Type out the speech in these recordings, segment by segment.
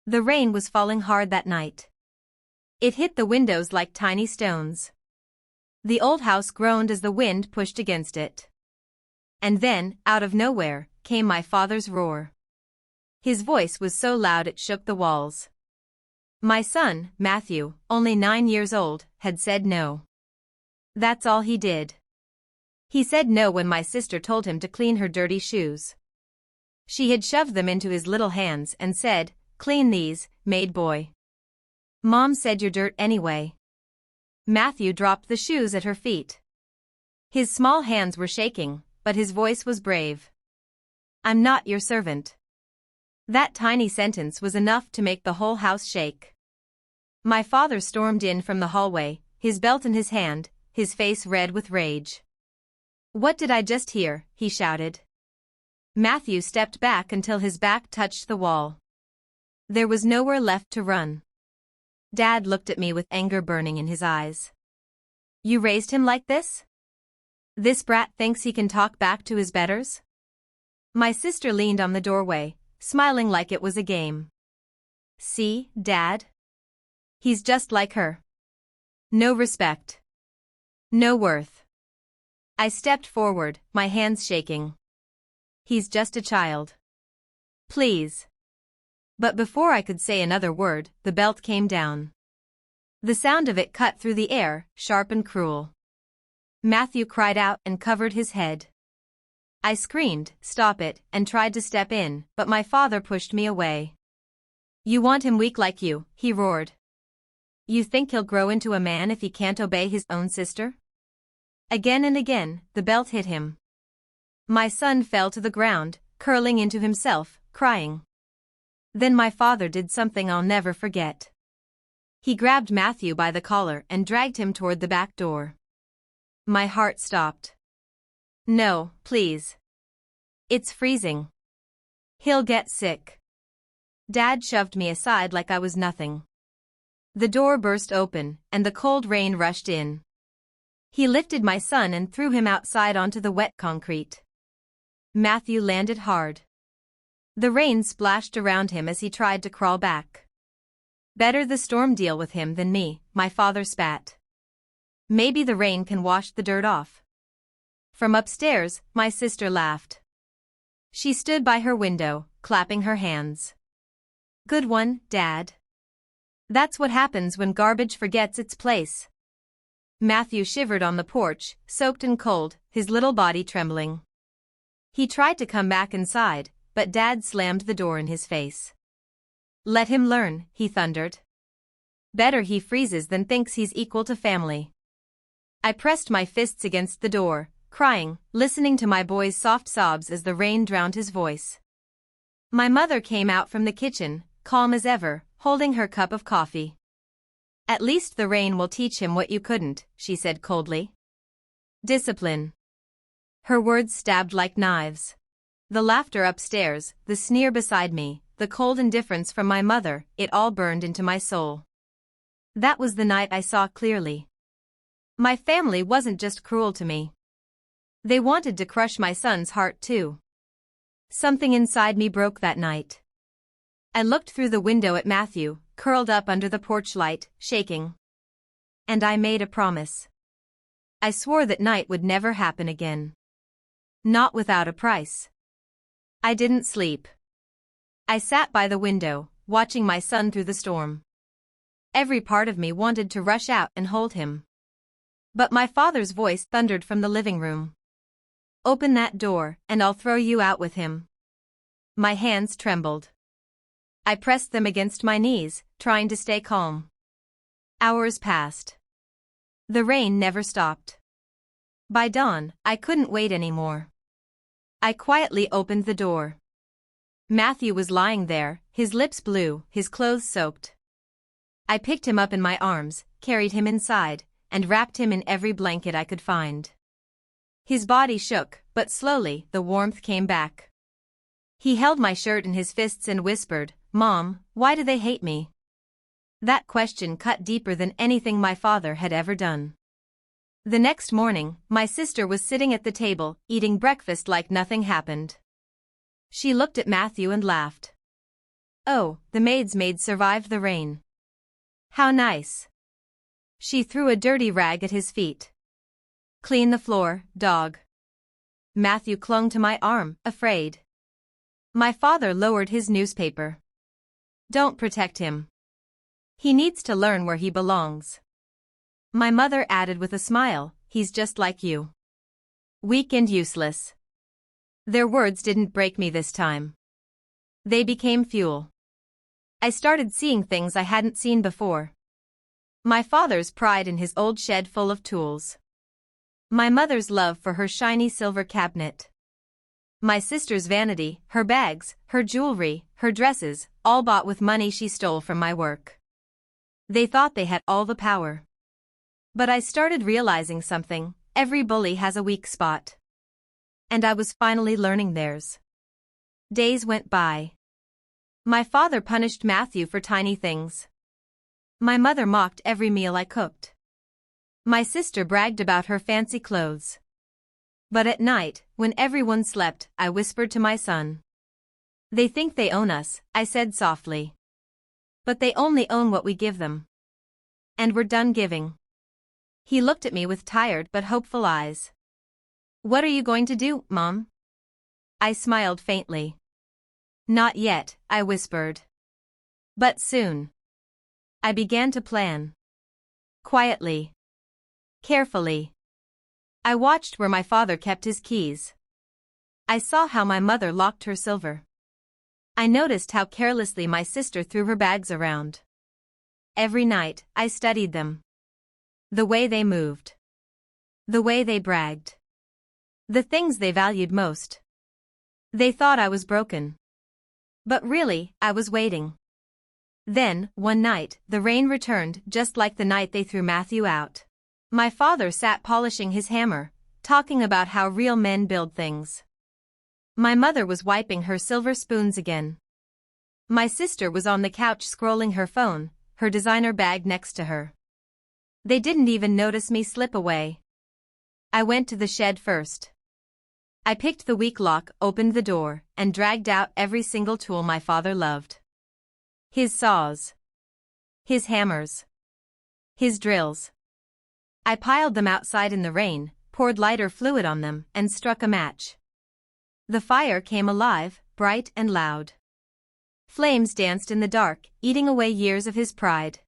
The rain was falling hard that night. It hit the windows like tiny stones. The old house groaned as the wind pushed against it. And then, out of nowhere, came my father's roar. His voice was so loud it shook the walls. My son, Matthew, only 9 years old, had said no. That's all he did. He said no when my sister told him to clean her dirty shoes. She had shoved them into his little hands and said, "Clean these, Maid boy." Mom said you're dirt anyway. Matthew dropped the shoes at her feet. His small hands were shaking, but his voice was brave. "I'm not your servant." That tiny sentence was enough to make the whole house shake. My father stormed in from the hallway, his belt in his hand, his face red with rage. "What did I just hear?" he shouted. Matthew stepped back until his back touched the wall. There was nowhere left to run. Dad looked at me with anger burning in his eyes. "You raised him like this? This brat thinks he can talk back to his betters?" My sister leaned on the doorway, smiling like it was a game. "See, Dad? He's just like her. No respect. No worth." I stepped forward, my hands shaking. "He's just a child. Please." But before I could say another word, the belt came down. The sound of it cut through the air, sharp and cruel. Matthew cried out and covered his head. I screamed, "Stop it," and tried to step in, but my father pushed me away. "You want him weak like you," he roared. "You think he'll grow into a man if he can't obey his own sister?" Again and again, the belt hit him. My son fell to the ground, curling into himself, crying. Then my father did something I'll never forget. He grabbed Matthew by the collar and dragged him toward the back door. My heart stopped. "No, please. It's freezing. He'll get sick." Dad shoved me aside like I was nothing. The door burst open, and the cold rain rushed in. He lifted my son and threw him outside onto the wet concrete. Matthew landed hard. The rain splashed around him as he tried to crawl back. "Better the storm deal with him than me," my father spat. "Maybe the rain can wash the dirt off." From upstairs, my sister laughed. She stood by her window, clapping her hands. "Good one, Dad. That's what happens when garbage forgets its place." Matthew shivered on the porch, soaked and cold, his little body trembling. He tried to come back inside, but Dad slammed the door in his face. "Let him learn," he thundered. "Better he freezes than thinks he's equal to family." I pressed my fists against the door, crying, listening to my boy's soft sobs as the rain drowned his voice. My mother came out from the kitchen, calm as ever, holding her cup of coffee. "At least the rain will teach him what you couldn't," she said coldly. "Discipline." Her words stabbed like knives. The laughter upstairs, the sneer beside me, the cold indifference from my mother, it all burned into my soul. That was the night I saw clearly. My family wasn't just cruel to me. They wanted to crush my son's heart too. Something inside me broke that night. I looked through the window at Matthew, curled up under the porch light, shaking. And I made a promise. I swore that night would never happen again. Not without a price. I didn't sleep. I sat by the window, watching my son through the storm. Every part of me wanted to rush out and hold him. But my father's voice thundered from the living room. "Open that door, and I'll throw you out with him." My hands trembled. I pressed them against my knees, trying to stay calm. Hours passed. The rain never stopped. By dawn, I couldn't wait anymore. I quietly opened the door. Matthew was lying there, his lips blue, his clothes soaked. I picked him up in my arms, carried him inside, and wrapped him in every blanket I could find. His body shook, but slowly the warmth came back. He held my shirt in his fists and whispered, "Mom, why do they hate me?" That question cut deeper than anything my father had ever done. The next morning, my sister was sitting at the table, eating breakfast like nothing happened. She looked at Matthew and laughed. Oh, the maid's maid survived the rain. How nice. She threw a dirty rag at his feet. Clean the floor, dog. Matthew clung to my arm, afraid. My father lowered his newspaper. Don't protect him. He needs to learn where he belongs. My mother added with a smile, he's just like you. Weak and useless. Their words didn't break me this time. They became fuel. I started seeing things I hadn't seen before. My father's pride in his old shed full of tools. My mother's love for her shiny silver cabinet. My sister's vanity, her bags, her jewelry, her dresses, all bought with money she stole from my work. They thought they had all the power. But I started realizing something, every bully has a weak spot. And I was finally learning theirs. Days went by. My father punished Matthew for tiny things. My mother mocked every meal I cooked. My sister bragged about her fancy clothes. But at night, when everyone slept, I whispered to my son. They think they own us, I said softly. But they only own what we give them. And we're done giving. He looked at me with tired but hopeful eyes. What are you going to do, Mom? I smiled faintly. Not yet, I whispered. But soon. I began to plan. Quietly. Carefully. I watched where my father kept his keys. I saw how my mother locked her silver. I noticed how carelessly my sister threw her bags around. Every night, I studied them. The way they moved. The way they bragged. The things they valued most. They thought I was broken. But really, I was waiting. Then, one night, the rain returned just like the night they threw Matthew out. My father sat polishing his hammer, talking about how real men build things. My mother was wiping her silver spoons again. My sister was on the couch scrolling her phone, her designer bag next to her. They didn't even notice me slip away. I went to the shed first. I picked the weak lock, opened the door, and dragged out every single tool my father loved. His saws. His hammers. His drills. I piled them outside in the rain, poured lighter fluid on them, and struck a match. The fire came alive, bright and loud. Flames danced in the dark, eating away years of his pride.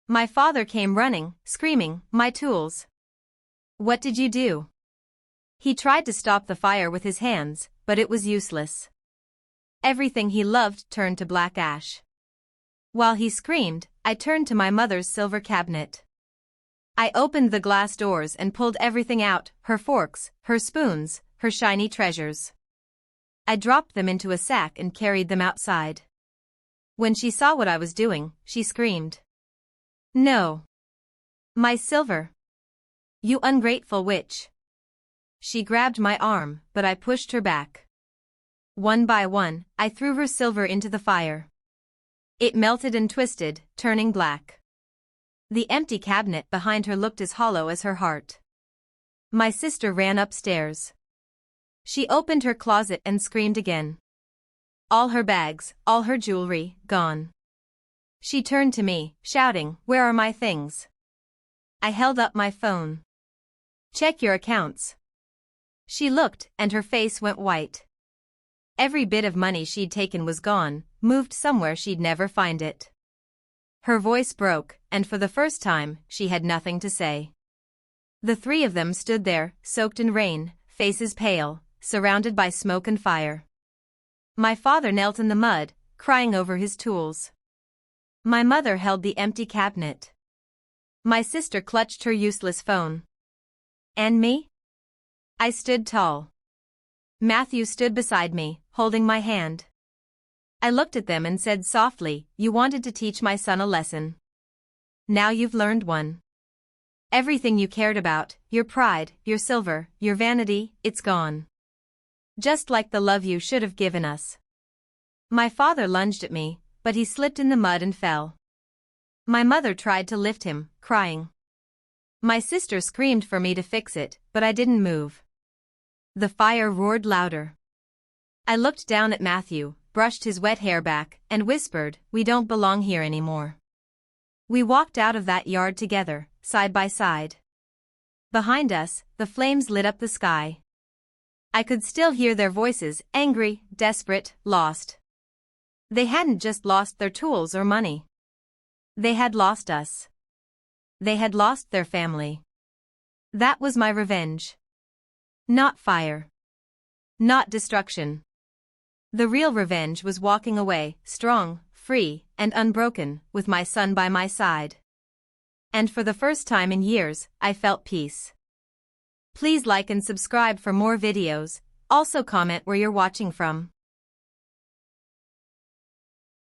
My father came running, screaming, "My tools! What did you do?" He tried to stop the fire with his hands, but it was useless. Everything he loved turned to black ash. While he screamed, I turned to my mother's silver cabinet. I opened the glass doors and pulled everything out, her forks, her spoons, her shiny treasures. I dropped them into a sack and carried them outside. When she saw what I was doing, she screamed. "No! My silver! You ungrateful witch!" She grabbed my arm, but I pushed her back. One by one, I threw her silver into the fire. It melted and twisted, turning black. The empty cabinet behind her looked as hollow as her heart. My sister ran upstairs. She opened her closet and screamed again. All her bags, all her jewelry, gone. She turned to me, shouting, "Where are my things?" I held up my phone. "Check your accounts." She looked, and her face went white. Every bit of money she'd taken was gone, moved somewhere she'd never find it. Her voice broke, and for the first time, she had nothing to say. The three of them stood there, soaked in rain, faces pale, surrounded by smoke and fire. My father knelt in the mud, crying over his tools. My mother held the empty cabinet. My sister clutched her useless phone. And me? I stood tall. Matthew stood beside me, holding my hand. I looked at them and said softly, "You wanted to teach my son a lesson. Now you've learned one. Everything you cared about, your pride, your silver, your vanity, it's gone. Just like the love you should have given us." My father lunged at me, but he slipped in the mud and fell. My mother tried to lift him, crying. My sister screamed for me to fix it, but I didn't move. The fire roared louder. I looked down at Matthew, brushed his wet hair back, and whispered, "We don't belong here anymore." We walked out of that yard together, side by side. Behind us, the flames lit up the sky. I could still hear their voices, angry, desperate, lost. They hadn't just lost their tools or money. They had lost us. They had lost their family. That was my revenge. Not fire. Not destruction. The real revenge was walking away, strong, free, and unbroken, with my son by my side. And for the first time in years, I felt peace. Please like and subscribe for more videos. Also comment where you're watching from.